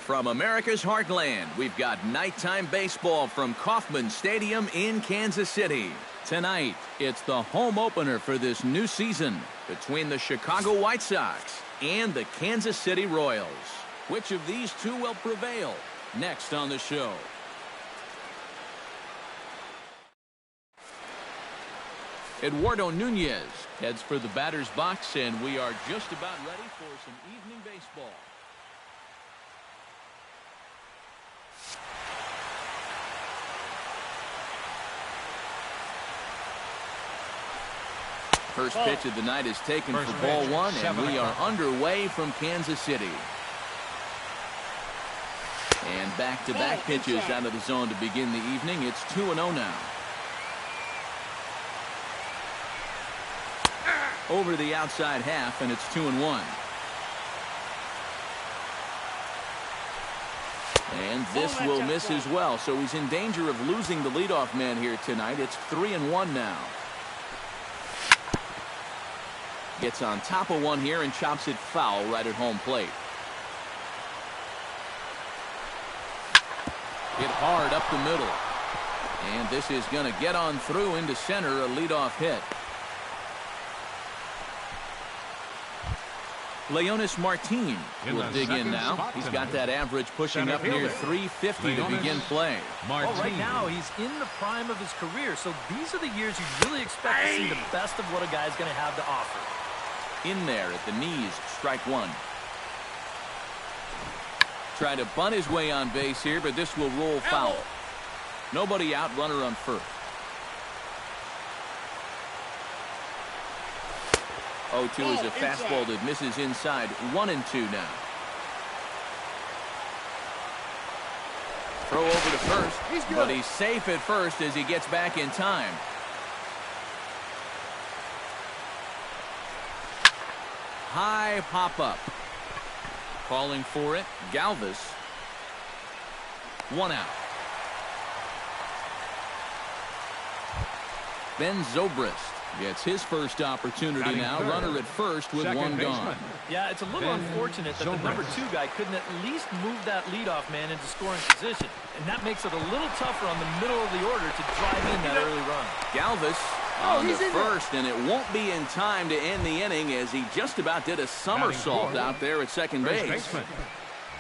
From America's heartland, we've got nighttime baseball from Kauffman Stadium in Kansas City. Tonight, it's the home opener for this new season between the Chicago White Sox and the Kansas City Royals. Which of these two will prevail? Next on the show. Eduardo Nunez heads for the batter's box, and we are just about ready for some evening baseball. First pitch of the night is taken for ball one, and we are underway from Kansas City. And back-to-back pitches out of the zone to begin the evening. It's 2-0 now. Over the outside half, and it's 2-1. And this will miss as well, so he's in danger of losing the leadoff man here tonight. It's 3-1 now. Gets on top of one here and chops it foul right at home plate. Hit hard up the middle. And this is going to get on through into center, a leadoff hit. Leonis Martin will dig in now. He's got that average pushing up near 350 to begin play. Well, right now he's in the prime of his career, so these are the years you really expect to see the best of what a guy's going to have to offer. In there at the knees, strike one. Try to bunt his way on base here, but this will roll foul. Nobody out, runner on first. 0-2 is a fastball that misses inside. 1-2 now. Throw over to first, but he's safe at first as he gets back in time. High pop-up. Calling for it, Galvis. 1 out. Ben Zobrist gets his first opportunity now. Runner at first with one gone. Yeah, it's a little unfortunate that the number 2 guy couldn't at least move that leadoff man into scoring position. And that makes it a little tougher on the middle of the order to drive in that early run. Galvis on the first, and it won't be in time to end the inning as he just about did a somersault out there at second base.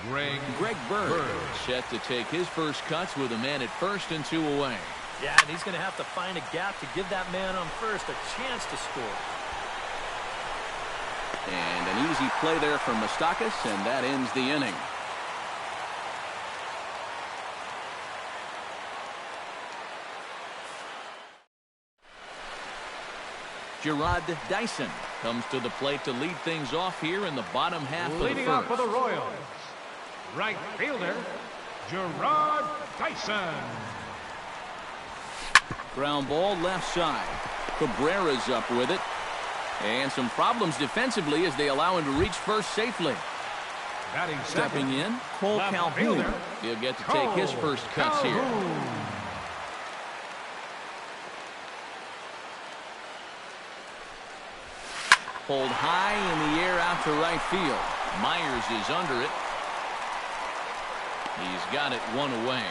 Greg Bird set to take his first cuts with a man at first and 2 away. Yeah, and he's going to have to find a gap to give that man on first a chance to score. And an easy play there from Moustakas, and that ends the inning. Gerard Dyson comes to the plate to lead things off here in the bottom half of the first. Leading up for the Royals, right fielder, Gerard Dyson. Ground ball left side. Cabrera's up with it. And some problems defensively as they allow him to reach first safely. Stepping in, Cole Calhoun. He'll get to take his first cuts here. Pulled high in the air out to right field. Myers is under it. He's got it 1 away.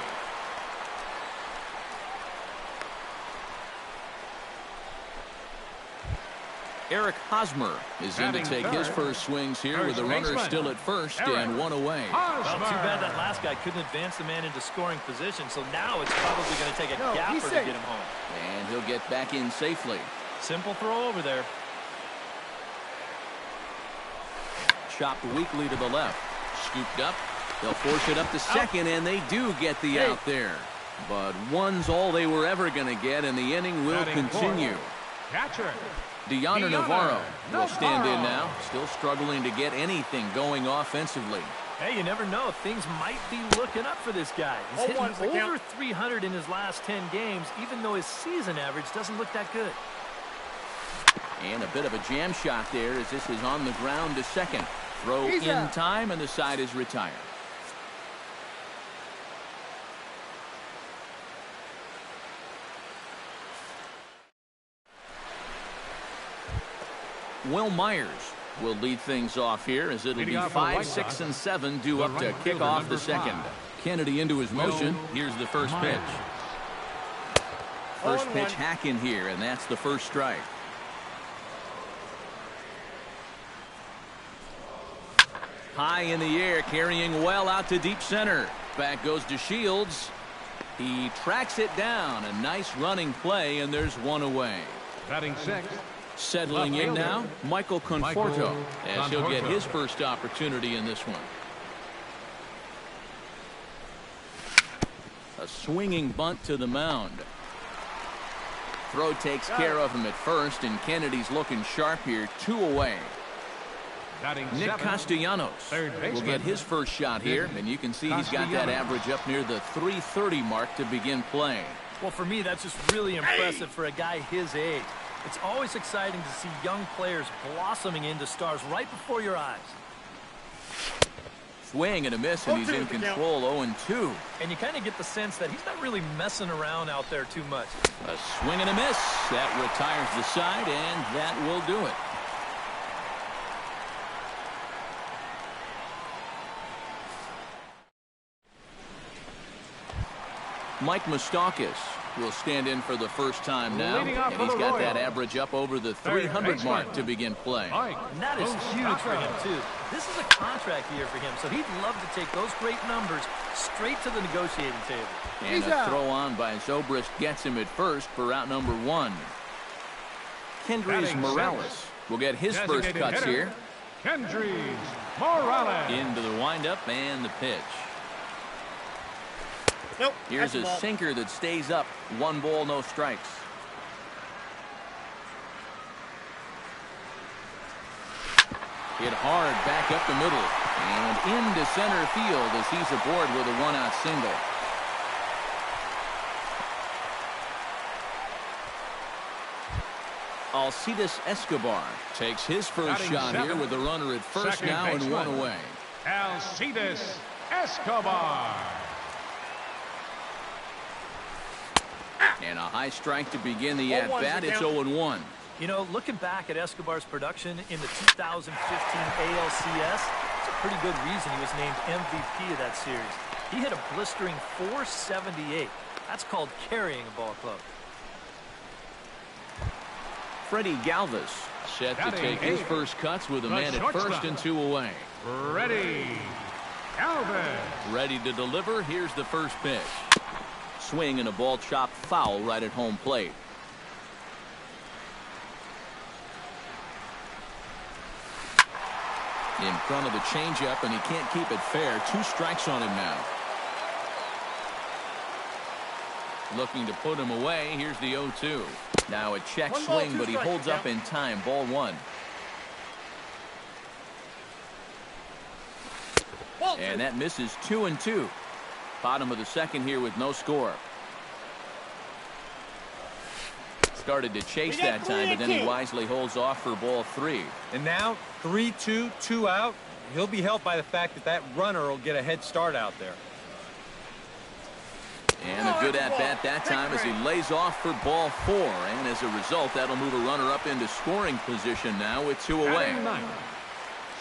Eric Hosmer is in to take his first swings here with the runner still at first and 1 away. Well, too bad that last guy couldn't advance the man into scoring position, so now it's probably going to take a gapper to get him home. And he'll get back in safely. Simple throw over there. Chopped weakly to the left. Scooped up. They'll force it up to second, and they do get the out there. But one's all they were ever going to get, and the inning will continue. Catcher Deanna Navarro will stand in now, still struggling to get anything going offensively. Hey, you never know. Things might be looking up for this guy. He's hitting over 300 in his last 10 games, even though his season average doesn't look that good. And a bit of a jam shot there as this is on the ground to second. Throw in time, and the side is retired. Will Myers will lead things off here as it'll Leading be off for 5, White 6, Sox, and 7 due the up to right kick fielder, off number the second. 5. Kennedy into his motion. Here's the first pitch. First pitch hack in here, and that's the first strike. High in the air, carrying well out to deep center. Back goes to Shields. He tracks it down. A nice running play, and there's one away. Batting sixth. Settling in now, Michael Conforto, as he'll get his first opportunity in this one. A swinging bunt to the mound. Throw takes care of him at first, and Kennedy's looking sharp here. 2 away. Nick Castellanos will get his first shot here, and you can see he's got that average up near the .330 mark to begin play. Well, for me, that's just really impressive for a guy his age. It's always exciting to see young players blossoming into stars right before your eyes. Swing and a miss, and he's in control. 0-2. And you kind of get the sense that he's not really messing around out there too much. A swing and a miss. That retires the side, and that will do it. Mike Moustakas will stand in for the first time now, and he's got that average up over the 300 mark to begin play. And that is huge for him, too. This is a contract year for him, so he'd love to take those great numbers straight to the negotiating table. And a throw on by Zobrist gets him at first for out number 1. Kendrys Morales will get his first cuts here. Kendrys Morales. Into the windup and the pitch. Nope. Here's a sinker that stays up. 1 ball, no strikes. Hit hard back up the middle and into center field as he's aboard with a 1-out single. Alcides Escobar takes his first shot here with a runner at first now and 1 away. Alcides Escobar. And a high strike to begin the at-bat. It's 0-1. You know, looking back at Escobar's production in the 2015 ALCS, it's a pretty good reason he was named MVP of that series. He hit a blistering .478. That's called carrying a ball club. Freddie Galvis set to take his first cuts with a man at first and 2 away. Freddie Galvis. Ready to deliver. Here's the first pitch. Swing and a ball chopped foul right at home plate. In front of the changeup, and he can't keep it fair. 2 strikes on him now. Looking to put him away. Here's the 0-2. Now a check swing, but he holds up in time. Ball 1. And that misses. 2-2. Bottom of the second here with no score. Started to chase that time, but then he wisely holds off for ball 3. And now 3-2, 2 out. He'll be helped by the fact that that runner will get a head start out there. And a good at-bat that time as he lays off for ball 4. And as a result, that'll move a runner up into scoring position now with 2 away.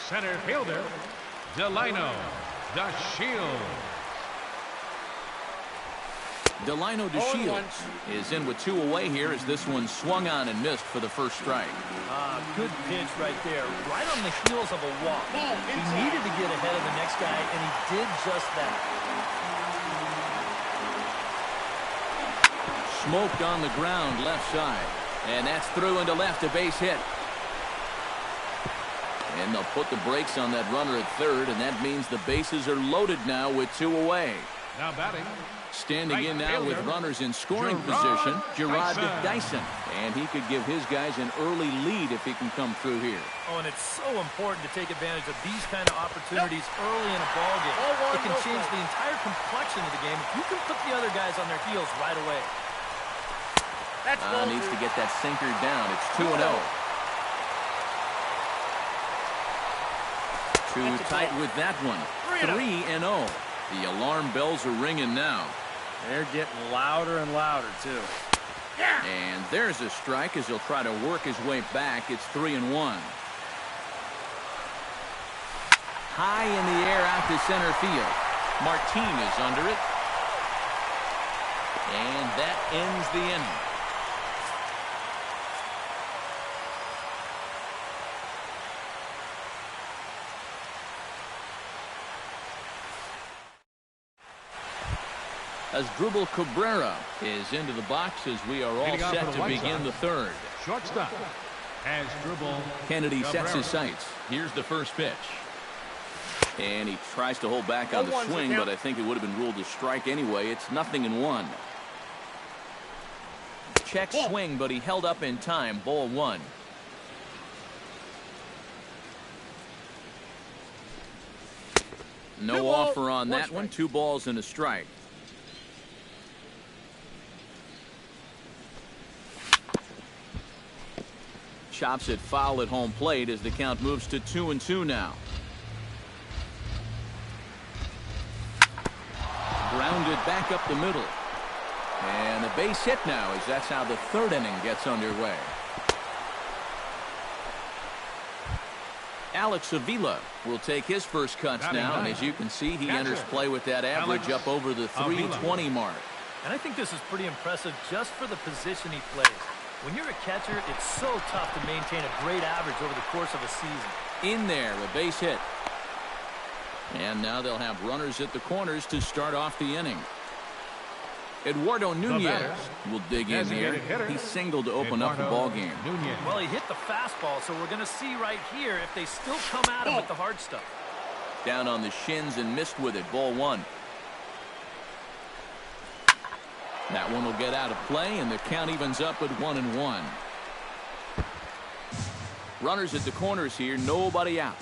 Center fielder, Delino DeShields. Delino DeShields is in with 2 away here as this one swung on and missed for the first strike. Good pitch right there, right on the heels of a walk. He needed to get ahead of the next guy, and he did just that. Smoked on the ground left side, and that's through into left, a base hit. And they'll put the brakes on that runner at third, and that means the bases are loaded now with 2 away. Now batting. Standing in now with runners in scoring position, Gerard Dyson. And he could give his guys an early lead if he can come through here. Oh, and it's so important to take advantage of these kind of opportunities early in a ball game. It can change the entire complexion of the game if you can put the other guys on their heels right away. Needs to get that sinker down. It's 2-0. Too tight with that one. 3-0. The alarm bells are ringing now. They're getting louder and louder, too. And there's a strike as he'll try to work his way back. It's 3-1. high in the air out to center field. Martin is under it. And that ends the inning. Asdrubal Cabrera is into the box as we are all set to begin the third. Shortstop, Asdrubal Kennedy Cabrera sets his sights. Here's the first pitch. And he tries to hold back on the swing, but I think it would have been ruled a strike anyway. It's 0-1. Check swing, but he held up in time. Ball 1. No offer on that one. 2 balls and a strike. Chops it foul at home plate as the count moves to 2-2 now. Grounded back up the middle. And a base hit now as that's how the third inning gets underway. Alex Avila will take his first cuts now, and as you can see, he enters play with that average up over the 320 mark. And I think this is pretty impressive just for the position he plays. When you're a catcher, it's so tough to maintain a great average over the course of a season. In there, a base hit. And now they'll have runners at the corners to start off the inning. Eduardo Nunez will dig in here. He singled to open up the ball game. Well, he hit the fastball, so we're going to see right here if they still come at him with the hard stuff. Down on the shins and missed with it. Ball 1. That one will get out of play, and the count evens up at 1-1. Runners at the corners here, nobody out.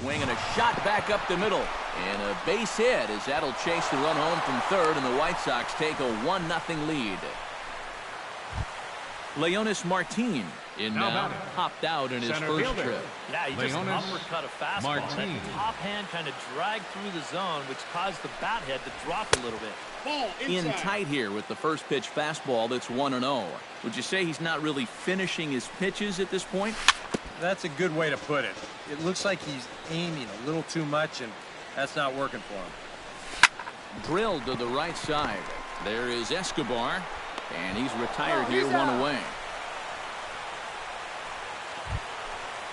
Swing and a shot back up the middle. And a base hit as that'll chase the run home from third, and the White Sox take a 1-0 lead. Leonis Martin in now, hopped out in his first trip. Yeah, he just uppercut a fastball. That top hand kind of dragged through the zone, which caused the bat head to drop a little bit. In tight here with the first pitch fastball that's 1-0. Would you say he's not really finishing his pitches at this point? That's a good way to put it. It looks like he's aiming a little too much, and that's not working for him. Drilled to the right side. There is Escobar, and he's retired here, 1 away.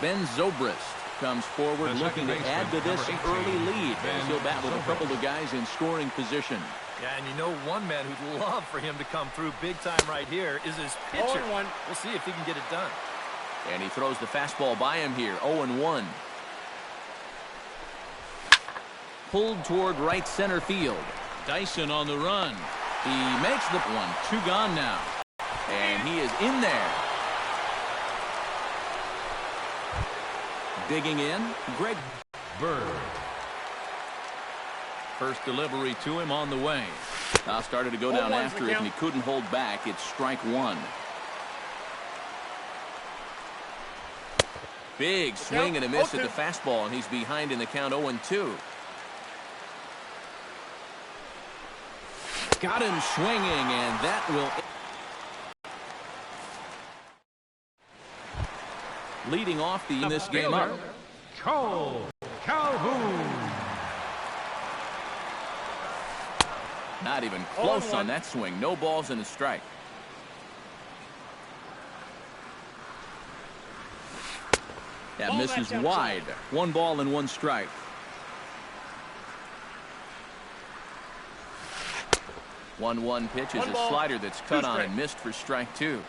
Ben Zobrist comes forward looking to add to this early lead. He'll bat with a couple of guys in scoring position. Yeah, and you know one man who'd love for him to come through big time right here is his pitcher. We'll see if he can get it done. And he throws the fastball by him here, 0-1. Pulled toward right center field. Dyson on the run. He makes the one. 2 gone now. And he is in there. Digging in, Greg Bird. First delivery to him on the way. Now started to go down after it, and he couldn't hold back. It's strike 1. Big swing and a miss at the fastball, and he's behind in the count 0-2. Got him swinging, and that will... Leading off in this game up. Cole Calhoun. Not even close on that swing. No balls and a strike. That misses wide. 1 ball and 1 strike. One pitch is a slider that's cut on and missed for strike 2.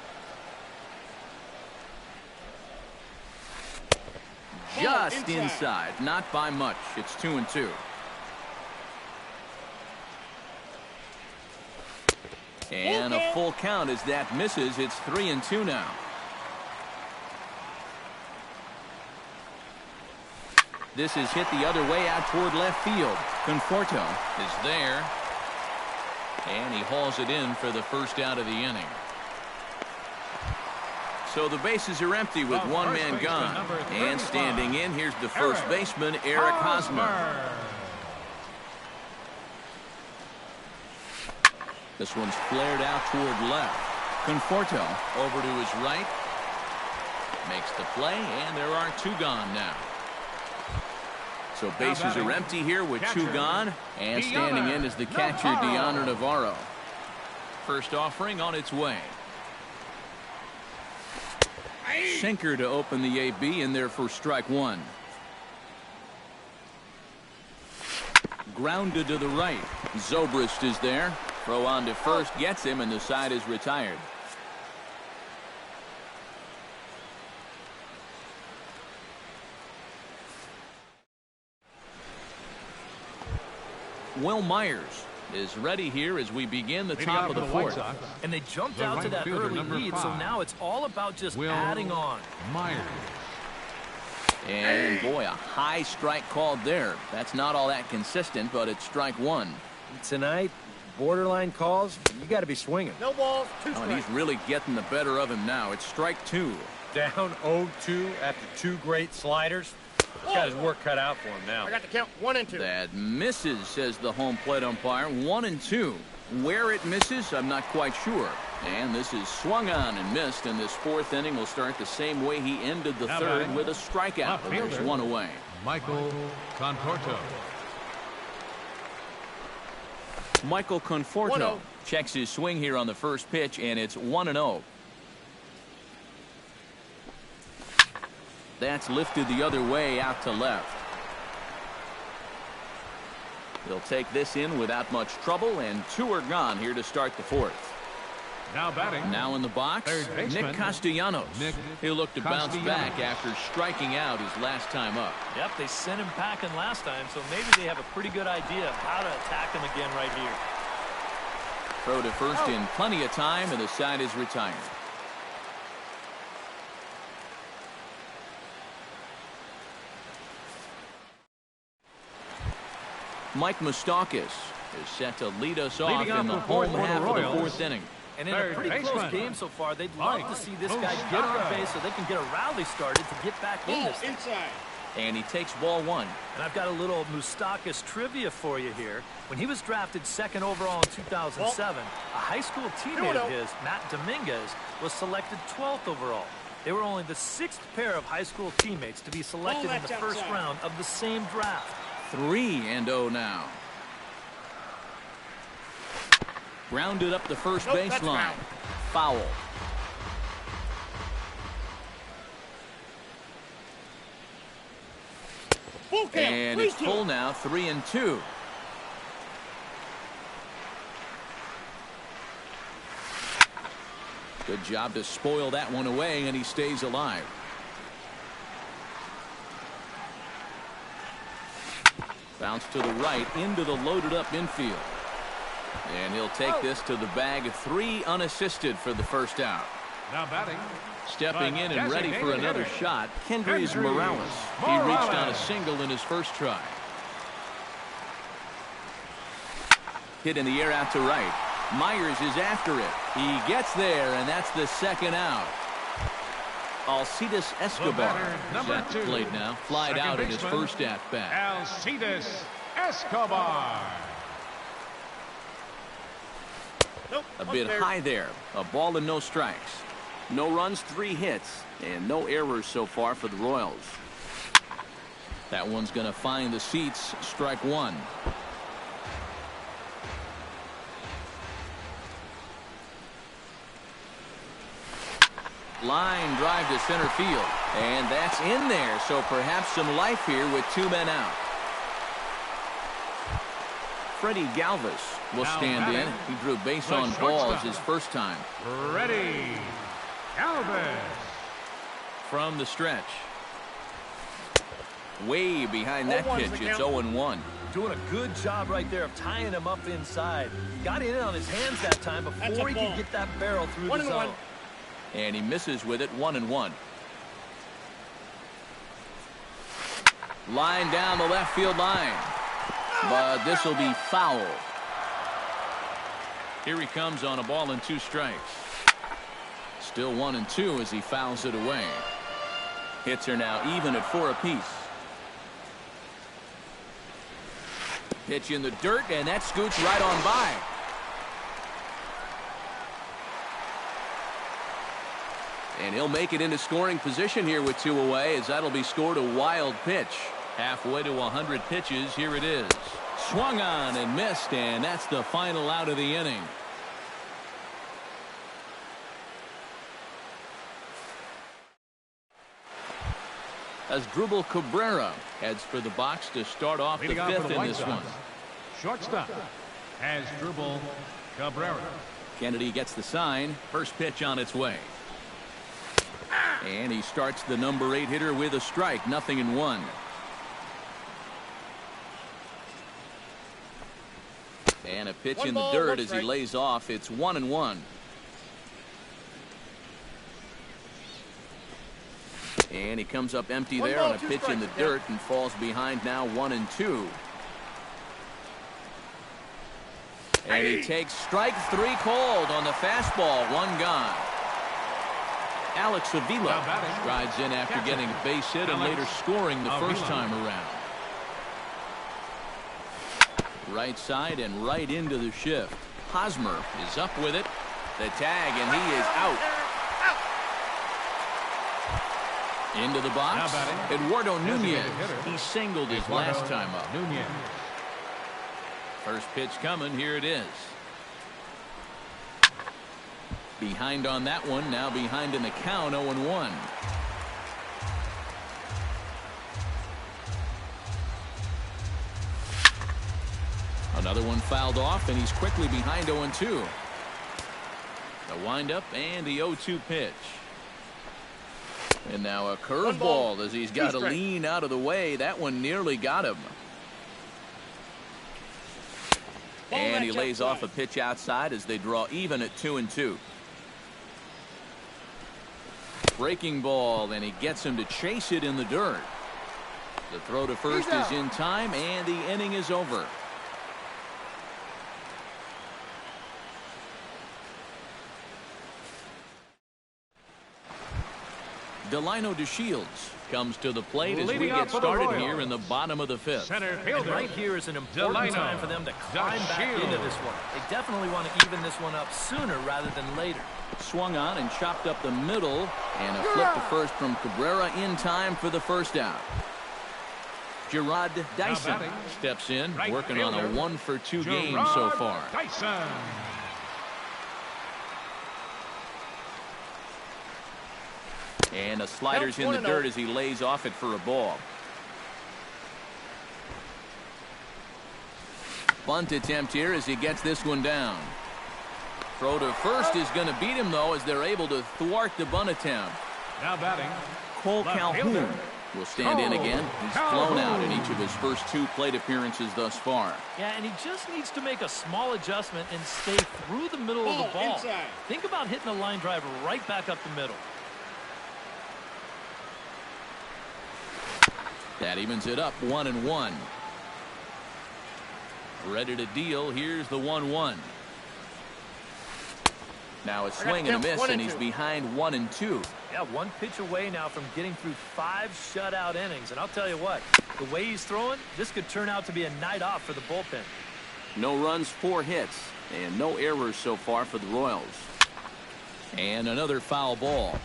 Just inside, not by much. It's 2-2. And a full count as that misses. It's 3-2 now. This is hit the other way out toward left field. Conforto is there. And he hauls it in for the first out of the inning. So the bases are empty with 1 man gone. And standing in, here's the first baseman, Eric Hosmer. This one's flared out toward left. Conforto over to his right. Makes the play, and there are two gone now. So bases are empty here with two gone, and standing in is the catcher, Deanna Navarro. First offering on its way. Sinker to open the AB, in there for strike one. Grounded to the right. Zobrist is there. Throw on to first, gets him, and the side is retired. Will Myers is ready here as we begin the top of the fourth. And they jumped out to that early lead, so now it's all about just adding on. Myers. And boy, a high strike called there. That's not all that consistent, but it's strike one. Tonight, borderline calls, you got to be swinging. No balls, two strikes. And he's really getting the better of him now. It's strike two. Down 0-2 after two great sliders. He's got his work cut out for him now. I got the count 1 and 2. That misses, says the home plate umpire. 1 and 2. Where it misses, I'm not quite sure. And this is swung on and missed, and this fourth inning will start the same way he ended the third, with a strikeout. There's one away. Michael Conforto. Michael Conforto 1-0. checks his swing here on the first pitch, and it's 1-0. That's lifted the other way out to left. He'll take this in without much trouble, and two are gone here to start the fourth. Now batting. Now in the box, Nick Castellanos. He'll look to bounce back after striking out his last time up. Yep, they sent him packing last time, so maybe they have a pretty good idea of how to attack him again right here. Throw to first in plenty of time, and the side is retired. Mike Moustakas is set to lead us off in the home half of the fourth inning. And in a pretty close game so far, they'd love to see this guy get on base so they can get a rally started to get back in this thing. Inside. And he takes ball one. And I've got a little Moustakas trivia for you here. When he was drafted second overall in 2007, a high school teammate of his, Matt Dominguez, was selected 12th overall. They were only the sixth pair of high school teammates to be selected in the first round of the same draft. 3-0 now. Grounded up the first baseline. Foul. And it's full now, 3-2. Good job to spoil that one away, and he stays alive. Bounce to the right into the loaded up infield. And he'll take this to the bag. 3 unassisted for the first out. Now batting. Stepping in and ready for another shot, Kendrys Morales. He reached on a single in his first try. Hit in the air out to right. Myers is after it. He gets there, and that's the second out. Alcides Escobar is at the plate now. Flied out in his first at-bat. Alcides Escobar. A bit high there. A ball and no strikes. No runs, 3 hits, and no errors so far for the Royals. That one's going to find the seats. Strike one. Line drive to center field, and that's in there, so perhaps some life here with 2 men out. Freddie Galvis will stand in. He drew base on balls his first time. Ready. Galvis. From the stretch. Way behind that pitch. It's 0-1. Doing a good job right there of tying him up inside. Got it in on his hands that time before he could get that barrel through the zone. And he misses with it. 1-1. Line down the left field line. But this will be foul. Here he comes on a ball and 2 strikes. Still 1-2 as he fouls it away. Hits are now even at 4 apiece. Pitch in the dirt, and that scoots right on by. And he'll make it into scoring position here with 2 away, as that'll be scored a wild pitch. Halfway to 100 pitches, here it is. Swung on and missed, and that's the final out of the inning. Asdrubal Cabrera heads for the box to start off the 5th in this one. Shortstop, Asdrubal Cabrera. Kennedy gets the sign. First pitch on its way. And he starts the number 8 hitter with a strike. 0-1. And a pitch in the dirt as he lays off. It's 1-1. And he comes up empty there on a pitch in the dirt and falls behind now 1-2. And he takes strike 3 called on the fastball. 1 gone. Alex Avila strides in after getting a base hit and later scoring the first time around. Right side and right into the shift. Hosmer is up with it. The tag, and he is out. Into the box, Eduardo Nunez. He singled his last time up. First pitch coming. Here it is. Behind on that one. Now behind in the count. 0-1. Another one fouled off, and he's quickly behind 0-2. The windup and the 0-2 pitch. And now a curveball as he's got to lean out of the way. That one nearly got him. And he lays off a pitch outside as they draw even at 2-2. Breaking ball, and he gets him to chase it in the dirt. The throw to first is in time, and the inning is over. Delino DeShields comes to the plate as we get started here in the bottom of the 5th. Center fielder. Right here is an important time for them to climb back into this one. They definitely want to even this one up sooner rather than later. Swung on and chopped up the middle, and a flip to first from Cabrera in time for the first out. Gerard Dyson steps in, working on a 1-for-2 game so far. Dyson. And a slider's in the dirt as he lays off it for a ball. Bunt attempt here as he gets this one down. Throw to first is going to beat him, though, as they're able to thwart the bunt attempt. Now batting, Cole Calhoun will stand in again. He's flown out in each of his first 2 plate appearances thus far. Yeah, and he just needs to make a small adjustment and stay through the middle of the ball. Think about hitting a line drive right back up the middle. That evens it up 1-1. Ready to deal. Here's the 1-1. Now a swing and a miss, and he's behind 1-2. Yeah, 1 pitch away now from getting through 5 shutout innings. And I'll tell you what, the way he's throwing, this could turn out to be a night off for the bullpen. No runs, 4 hits, and no errors so far for the Royals. And another foul ball.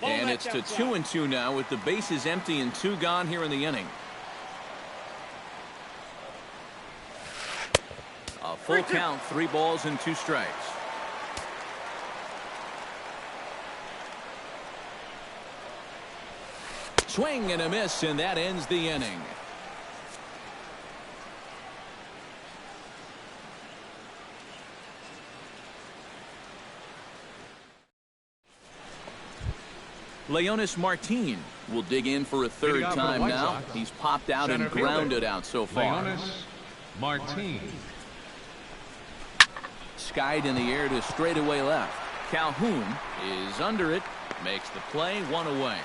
And it's to 2-2 now with the bases empty and 2 gone here in the inning. A full count, 3 balls and 2 strikes. Swing and a miss, and that ends the inning. Leonis Martin will dig in for a 3rd time now. He's popped out and grounded out so far. Leonis Martin. Skied in the air to straightaway left. Calhoun is under it. Makes the play, 1 away.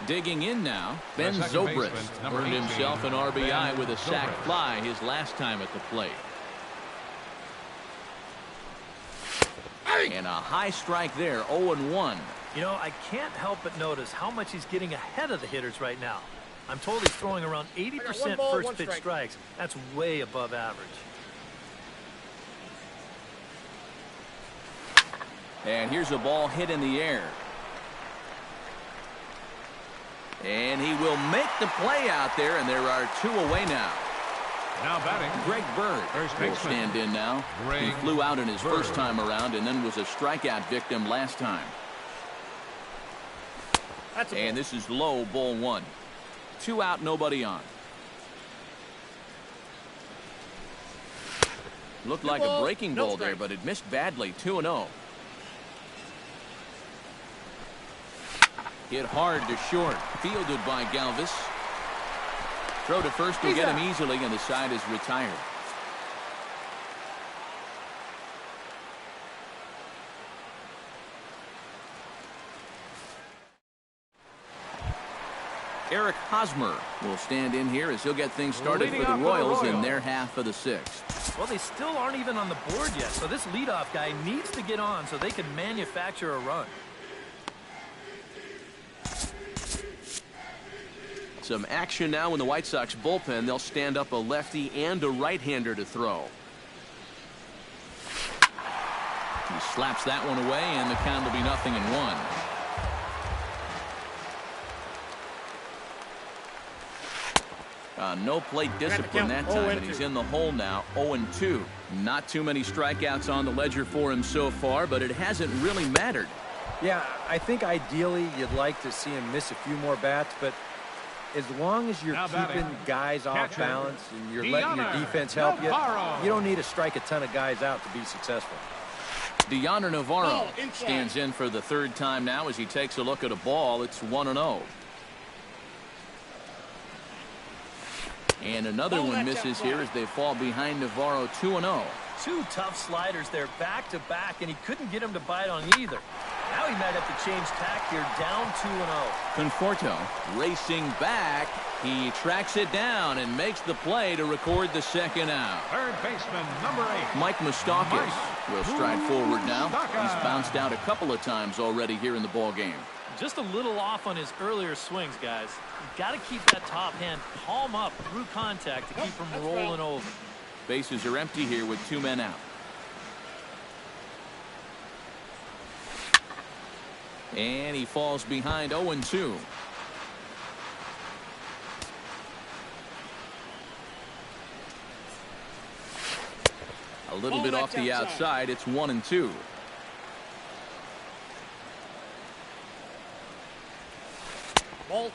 Digging in now, Ben Zobrist earned himself an RBI with a sac fly his last time at the plate. And a high strike there, 0-1. You know, I can't help but notice how much he's getting ahead of the hitters right now. I'm told he's throwing around 80% first pitch strikes. That's way above average. And here's a ball hit in the air. And he will make the play out there, and there are 2 away now. Now batting, Greg Bird will stand in now. He flew out in his first time around and then was a strikeout victim last time. And this is low, ball 1. 2 out, nobody on. Looked like a breaking ball there, but it missed badly. 2-0. Hit hard to short. Fielded by Galvis. Throw to first will get him easily, and the side is retired. Eric Hosmer will stand in here as he'll get things started for the Royals in their half of the 6th. Well, they still aren't even on the board yet, so this leadoff guy needs to get on so they can manufacture a run. Some action now in the White Sox bullpen. They'll stand up a lefty and a right-hander to throw. He slaps that one away, and the count will be 0-1. No plate discipline that time, and he's in the hole now. 0-2. Not too many strikeouts on the ledger for him so far, but it hasn't really mattered. Yeah, I think ideally you'd like to see him miss a few more bats, but as long as you're keeping guys off balance and you're letting your defense help you, you don't need to strike a ton of guys out to be successful. Deoner Navarro stands in for the 3rd time now as he takes a look at a ball. It's 1-0. And another one misses here as they fall behind Navarro 2-0. 2 tough sliders there back to back, and he couldn't get him to bite on either. Now he might have to change tack here, down 2-0. Conforto racing back. He tracks it down and makes the play to record the 2nd out. Third baseman, number 8. Mike Moustakas will stride forward now. He's bounced out a couple of times already here in the ball game. Just a little off on his earlier swings, guys. You've got to keep that top hand palm up through contact to keep him rolling over. Bases are empty here with 2 men out. And he falls behind 0-2. A little bit off the outside. It's 1-2.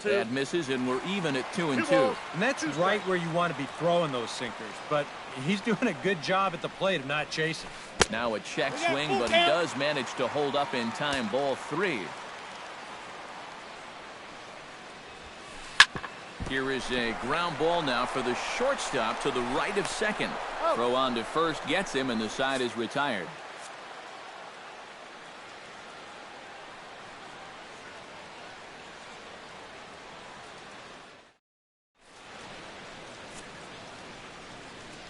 That misses, and we're even at 2-2. And that's right where you want to be throwing those sinkers, but he's doing a good job at the plate of not chasing. Now a check swing, but he does manage to hold up in time. Ball 3. Here is a ground ball now for the shortstop to the right of second. Throw on to first gets him, and the side is retired.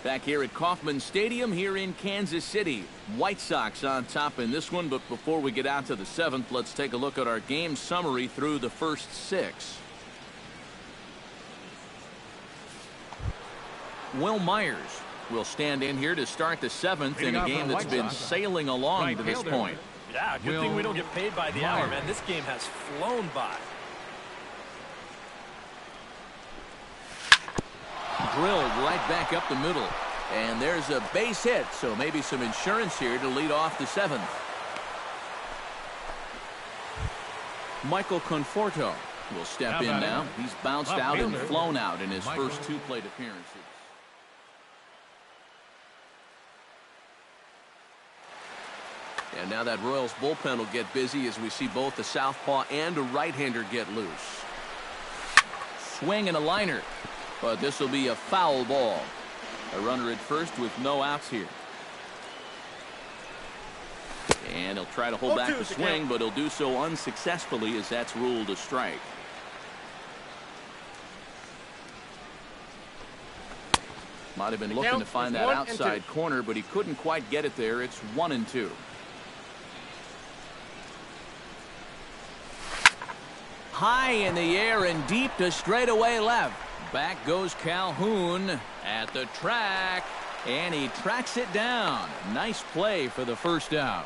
Back here at Kauffman Stadium here in Kansas City. White Sox on top in this one, but before we get out to the 7th, let's take a look at our game summary through the first 6. Will Myers will stand in here to start the 7th in a game that's been sailing along to this point. Yeah, good thing we don't get paid by the hour, man. This game has flown by. Drilled right back up the middle. And there's a base hit, so maybe some insurance here to lead off the 7th. Michael Conforto will step in now. He's bounced out and flown out in his first 2 plate appearances. And now that Royals bullpen will get busy as we see both the southpaw and a right-hander get loose. Swing and a liner. But this will be a foul ball. A runner at first with no outs here. And he'll try to hold back the swing, but he'll do so unsuccessfully as that's ruled a strike. Might have been looking to find that outside corner, but he couldn't quite get it there. It's 1-2. High in the air and deep to straightaway left. Back goes Calhoun at the track, and he tracks it down. Nice play for the first out.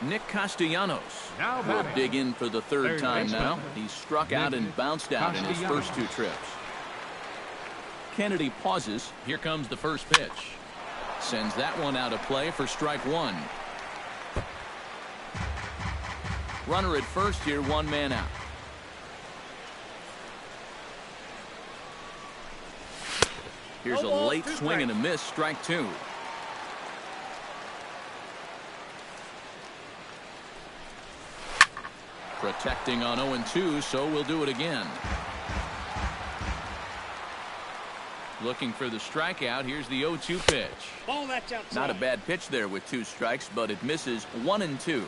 Nick Castellanos will dig in for the third time now. He struck out and bounced out in his first two trips. Kennedy pauses. Here comes the first pitch. Sends that one out of play for strike one. Runner at first here, one man out. Here's a late swing and a miss, strike two. Protecting on 0-2, so we'll do it again. Looking for the strikeout. Here's the 0-2 pitch. Ball that's outside. Not a bad pitch there with two strikes, but it misses 1-2.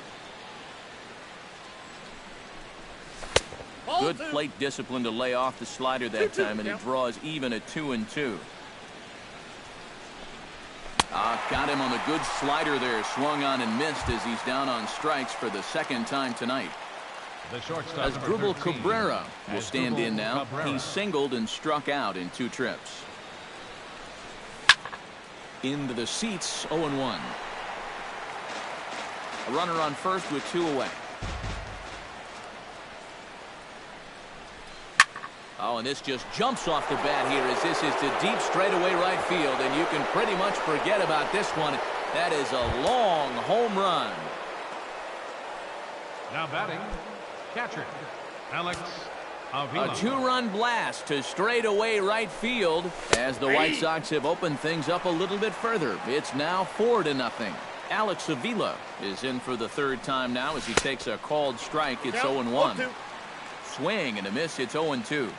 Good plate discipline to lay off the slider that time, and he draws even at 2-2. Got him on the good slider there. Swung on and missed as he's down on strikes for the second time tonight. As Grubel Cabrera will stand in now. He singled and struck out in two trips. Into the seats, 0-1. A runner on first with two away. Oh, and this just jumps off the bat here as this is to deep straightaway right field, and you can pretty much forget about this one. That is a long home run. Now batting, catcher, Alex Avila. A two-run blast to straightaway right field as the White Sox have opened things up a little bit further. It's now 4-0. Alex Avila is in for the third time now as he takes a called strike. It's 0-1. Swing and a miss. It's 0-2.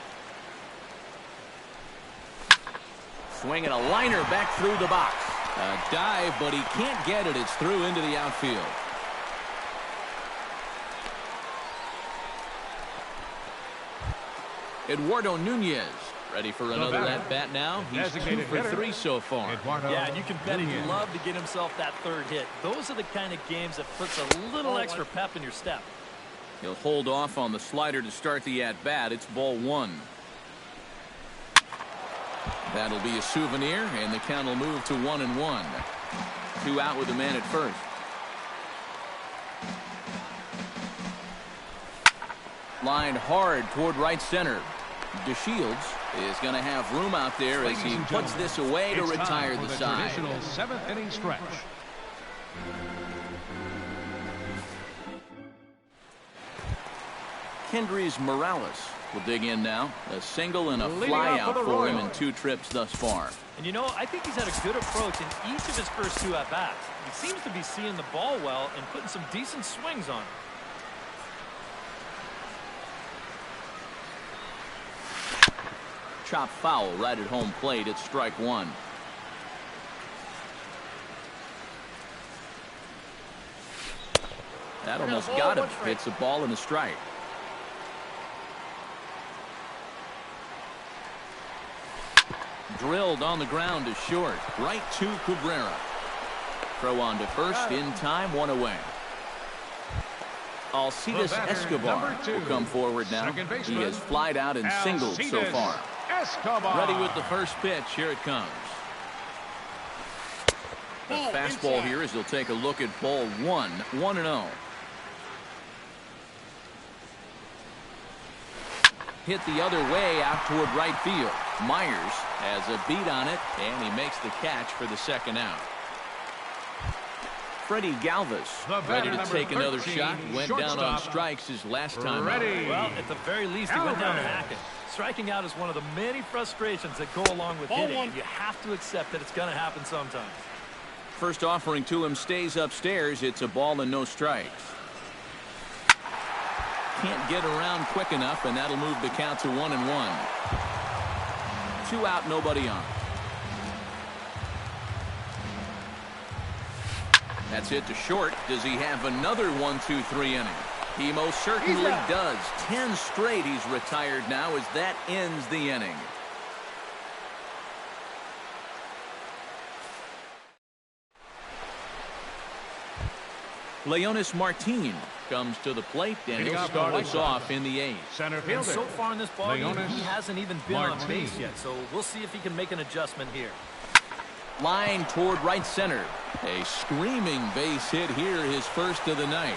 Swing and a liner back through the box. A dive, but he can't get it. It's through into the outfield. Eduardo Nunez ready for another at-bat now. He's 2 for 3 so far. Yeah, and you can bet he'd love to get himself that third hit. Those are the kind of games that puts a little extra pep in your step. He'll hold off on the slider to start the at-bat. It's ball one. That'll be a souvenir, and the count will move to 1-1. 2 out with a man at first. Lined hard toward right center. DeShields is going to have room out there as he puts this away to retire the side. Traditional seventh-inning stretch. Kendrys Morales will dig in now. A single and a fly out for him in 2 trips thus far. And you know, I think he's had a good approach in each of his first 2 at-bats. He seems to be seeing the ball well and putting some decent swings on it. Chop foul right at home plate. It's strike one. That almost got him. It's a ball and a strike. Drilled on the ground to short. Right to Cabrera. Throw on to first in time, 1 away. Alcides Escobar will come forward now. He has flied out and singled so far. Ready with the first pitch. Here it comes. The fastball here as he'll take a look at ball 1. 1-0. Hit the other way out toward right field. Myers has a beat on it, and he makes the catch for the second out. Freddie Galvis ready to take another shot. Went down on strikes his last time out. Well, at the very least, he went down hacking. Striking out is one of the many frustrations that go along with hitting. You have to accept that it's going to happen sometimes. First offering to him stays upstairs. It's a ball and no strikes. Can't get around quick enough, and that'll move the count to 1-1. 2 out, nobody on. That's it to short. Does he have another 1-2-3 inning? He most certainly does. 10 straight he's retired now as that ends the inning. Leonis Martin comes to the plate, and he'll start us off in the 8th. Center And fielder. so far in this ballgame, Leonis he hasn't even been Martin. on base yet, so we'll see if he can make an adjustment here. Line toward right center. A screaming base hit here, his first of the night.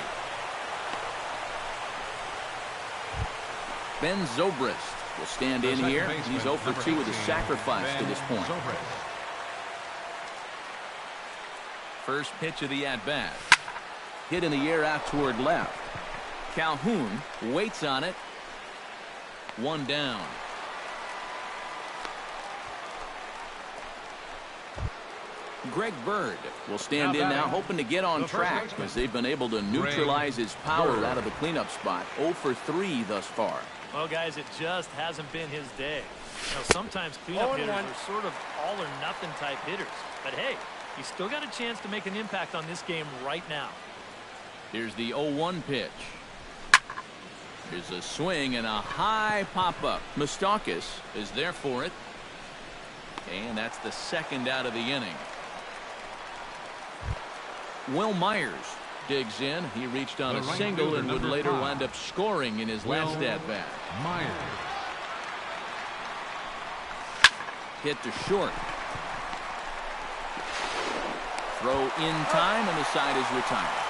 Ben Zobrist will stand in here. He's 0 for 2 with a sacrifice to this point. First pitch of the at-bat. Hit in the air out toward left. Calhoun waits on it. 1 down. Greg Bird will stand in now, hoping to get on track as they've been able to neutralize his power out of the cleanup spot. 0 for 3 thus far. Well, guys, it just hasn't been his day. You know, sometimes cleanup hitters are sort of all-or-nothing type hitters. But, hey, he's still got a chance to make an impact on this game right now. Here's the 0-1 pitch. Here's a swing and a high pop-up. Moustakis is there for it. And that's the second out of the inning. Will Myers digs in. He reached on a single and would later wind up scoring in his last at-bat. Myers. Hit to short. Throw in time, and the side is retired.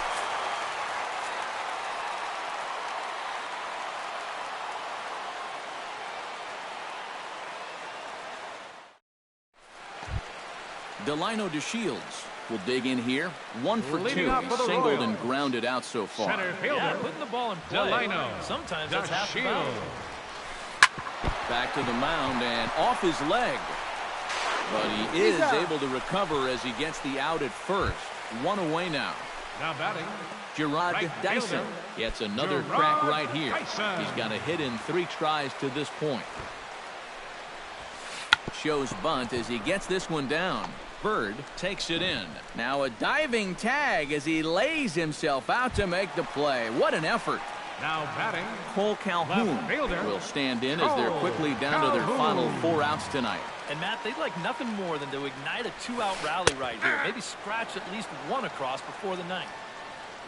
Delino DeShields will dig in here. 1 for 2. He's singled and grounded out so far. Center fielder. Yeah, putting the ball in play. Delino. Sometimes that's half the battle. Back to the mound and off his leg. But he is able to recover as he gets the out at first. 1 away now. Now batting. Gerard Right Dyson fielder. gets another Gerard crack right here. Dyson. He's got a hit in 3 tries to this point. Shows bunt as he gets this one down. Bird takes it in. Now a diving tag as he lays himself out to make the play. What an effort. Now batting. Cole Calhoun Left fielder. will stand in as they're quickly down to their final 4 outs tonight. And, Matt, they'd like nothing more than to ignite a 2-out rally right here. Maybe scratch at least 1 across before the 9th.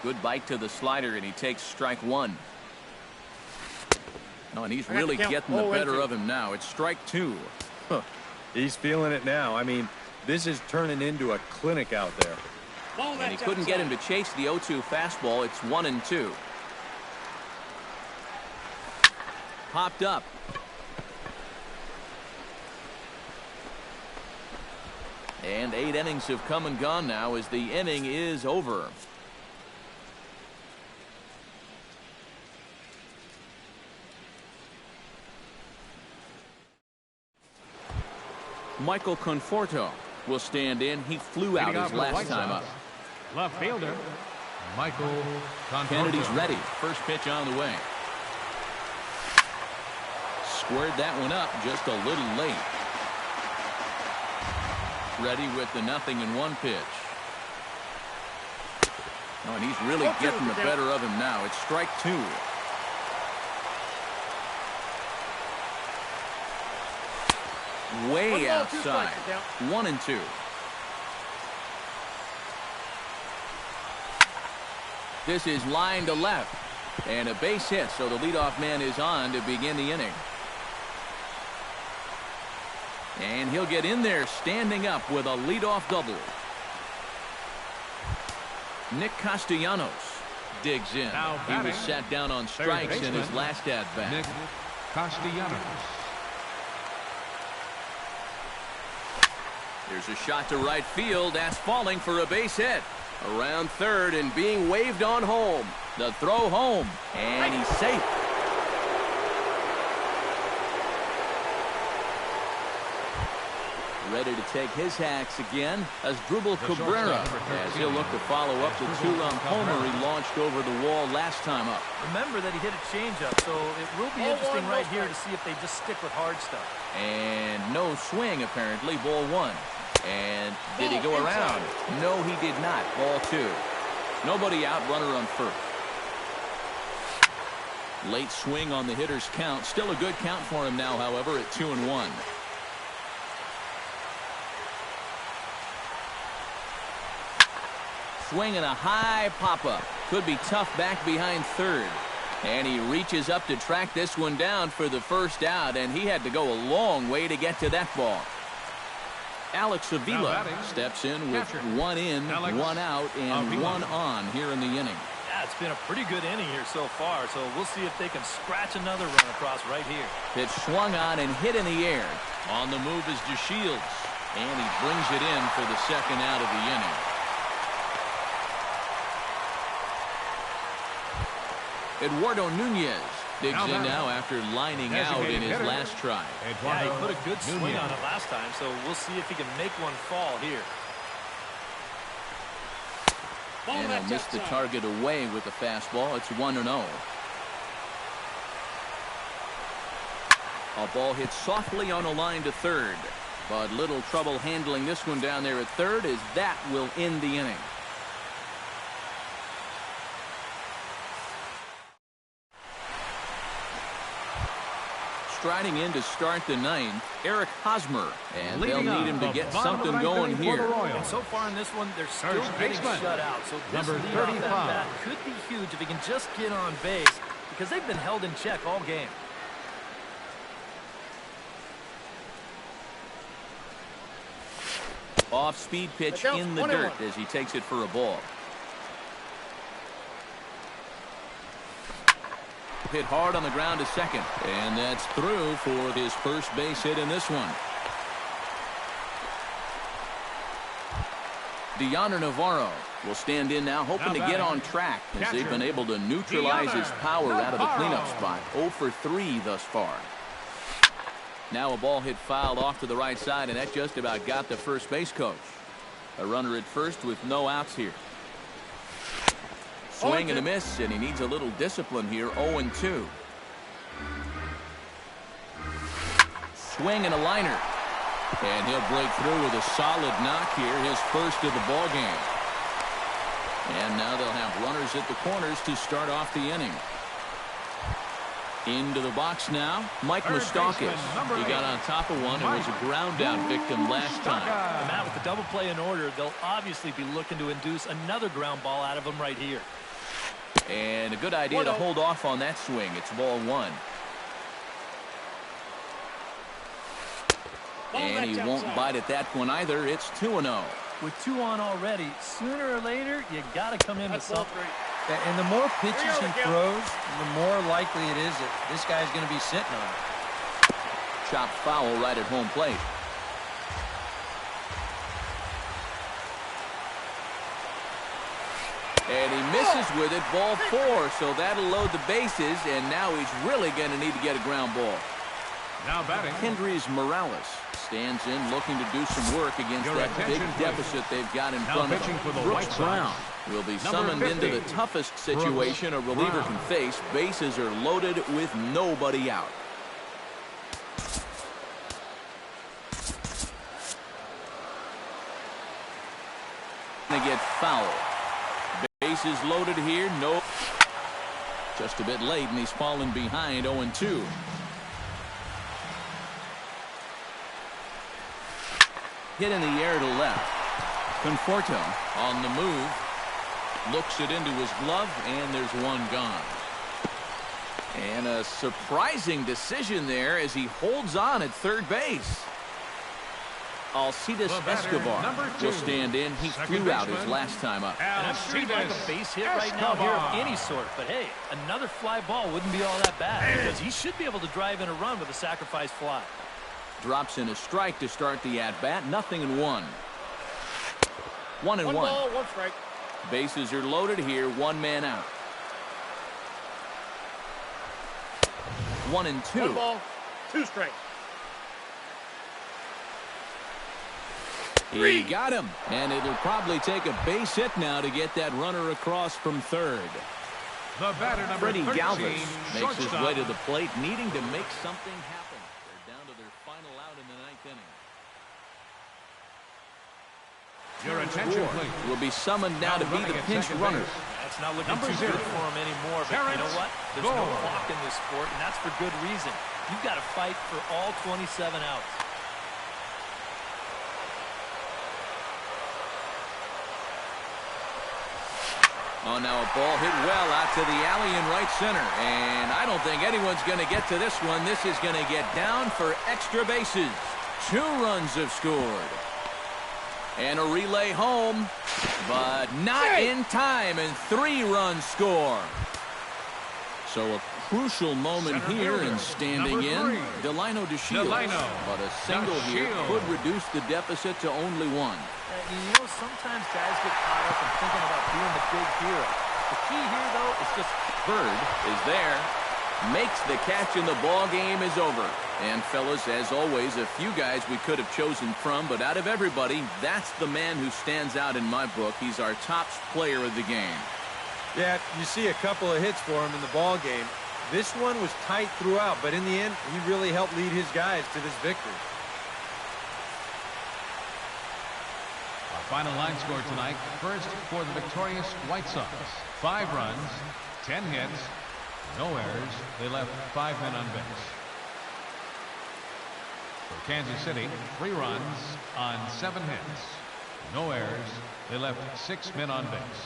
Good bite to the slider, and he takes strike 1. Oh, and he's really getting the better of him now. It's strike 2. Huh. He's feeling it now. I mean, this is turning into a clinic out there. And he couldn't get him to chase the 0-2 fastball. It's 1-2. Popped up. And 8 innings have come and gone now as the inning is over. Michael Conforto will stand in. He flew out his last time up. Left fielder. Michael Conforto. Kennedy's ready. First pitch on the way. Squared that one up just a little late. Ready with the 0-1 pitch. Oh, and he's really getting the better of him now. It's strike 2. Way outside. 1-2. This is line to left. And a base hit, so the leadoff man is on to begin the inning. And he'll get in there standing up with a leadoff double. Nick Castellanos digs in. He was sat down on strikes in his last at-bat. Nick Castellanos. Here's a shot to right field. That's falling for a base hit. Around third and being waved on home. The throw home. And he's safe. Ready to take his hacks again as Drupal Cabrera, as he'll look to follow up the 2-run homer he launched over the wall last time up. Remember that he hit a changeup, so it will be interesting right here to see if they just stick with hard stuff. And no swing, apparently. Ball 1. And did he go around? No, he did not. Ball 2. Nobody out, runner on first. Late swing on the hitter's count. Still a good count for him now, however, at 2-1. Swinging a high pop-up. Could be tough back behind third. And he reaches up to track this one down for the first out, and he had to go a long way to get to that ball. Alex Avila steps in with one in, one out, and one on here in the inning. Yeah, it's been a pretty good inning here so far, so we'll see if they can scratch another run across right here. Pitch swung on and hit in the air. On the move is DeShields, and he brings it in for the second out of the inning. Eduardo Nunez digs in now after lining out in his last try. Yeah, he put a good swing on it last time, so we'll see if he can make one fall here. And he'll miss the target away with the fastball. It's 1-0. A ball hit softly on a line to third, but little trouble handling this one down there at third, as that will end the inning. Striding in to start the ninth, Eric Hosmer, and they'll need him to get something going here. And so far in this one, they're still getting shut out. So this leadoff at bat could be huge if he can just get on base, because they've been held in check all game. Off-speed pitch in the dirt as he takes it for a ball. Hit hard on the ground to second, and that's through for his first base hit in this one. Deoner Navarro will stand in now, hoping to get on track, as they've been able to neutralize his power out of the cleanup spot. 0 for 3 thus far. Now a ball hit fouled off to the right side, and that just about got the first base coach. A runner at first with no outs here. Swing and a miss, and he needs a little discipline here. 0-2. Swing and a liner. And he'll break through with a solid knock here, his first of the ball game. And now they'll have runners at the corners to start off the inning. Into the box now, Mike Moustakas. He got on top of one and was a ground out victim last time. And Matt, with the double play in order, they'll obviously be looking to induce another ground ball out of him right here. And a good idea to hold off on that swing. It's ball one. And he won't bite at that one either. It's 2-0. With 2 on already, sooner or later, you got to come in with something. And the more pitches he throws, the more likely it is that this guy's going to be sitting on it. Chopped foul right at home plate. And he misses with it, ball 4, so that'll load the bases, and now he's really going to need to get a ground ball. Now batting, Kendrys Morales stands in looking to do some work against that big deficit they've got in front of them. Brooks Brown will be summoned into the toughest situation a reliever can face. Bases are loaded with nobody out. They get foul. Bases loaded here. No. Just a bit late, and he's fallen behind. 0-2. Hit in the air to left. Conforto on the move. Looks it into his glove, and there's one gone. And a surprising decision there as he holds on at third base. Alcides Escobar will stand in. He flew out his last time up. And I'm sure he'd like a base hit right now here of any sort. But hey, another fly ball wouldn't be all that bad, because he should be able to drive in a run with a sacrifice fly. Drops in a strike to start the at-bat. 0-1. 1-1. One ball, one strike. Bases are loaded here. One man out. 1-2. One ball, two strikes. He got him, and it'll probably take a base hit now to get that runner across from third. the batter number Freddie 13, Galvis makes his way to shortstop. the plate, needing to make something happen. They're down to their final out in the ninth inning. Your attention, please. Will be summoned now to be the pinch runner. That's not looking Number too 0. good for him anymore, but you know what? There's no Terrence clock in this sport, and that's for good reason. You've got to fight for all 27 outs. Oh, now a ball hit well out to the alley in right center. And I don't think anyone's going to get to this one. This is going to get down for extra bases. 2 runs have scored. And a relay home, but not in time, and 3 runs score. So a crucial moment here, and standing in, Delino DeShields. But a single here could reduce the deficit to only 1. You know, sometimes guys get caught up in thinking about being the big hero. The key here, though, is just... Bird is there, makes the catch, and the ball game is over. And, fellas, as always, a few guys we could have chosen from, but out of everybody, that's the man who stands out in my book. He's our top player of the game. Yeah, you see a couple of hits for him in the ball game. This one was tight throughout, but in the end, he really helped lead his guys to this victory. Our final line score tonight, first for the victorious White Sox. 5 runs, 10 hits, no errors. They left 5 men on base. For Kansas City, 3 runs on 7 hits, no errors. They left 6 men on base.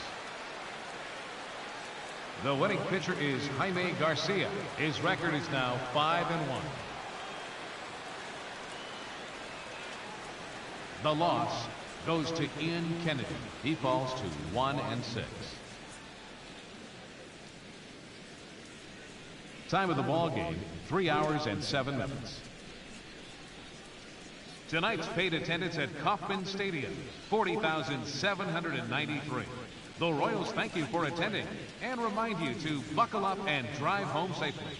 The winning pitcher is Jaime Garcia. His record is now 5-1. The loss goes to Ian Kennedy. He falls to 1-6. Time of the ball game, 3 hours and 7 minutes. Tonight's paid attendance at Kauffman Stadium, 40,793. The Royals thank you for attending and remind you to buckle up and drive home safely.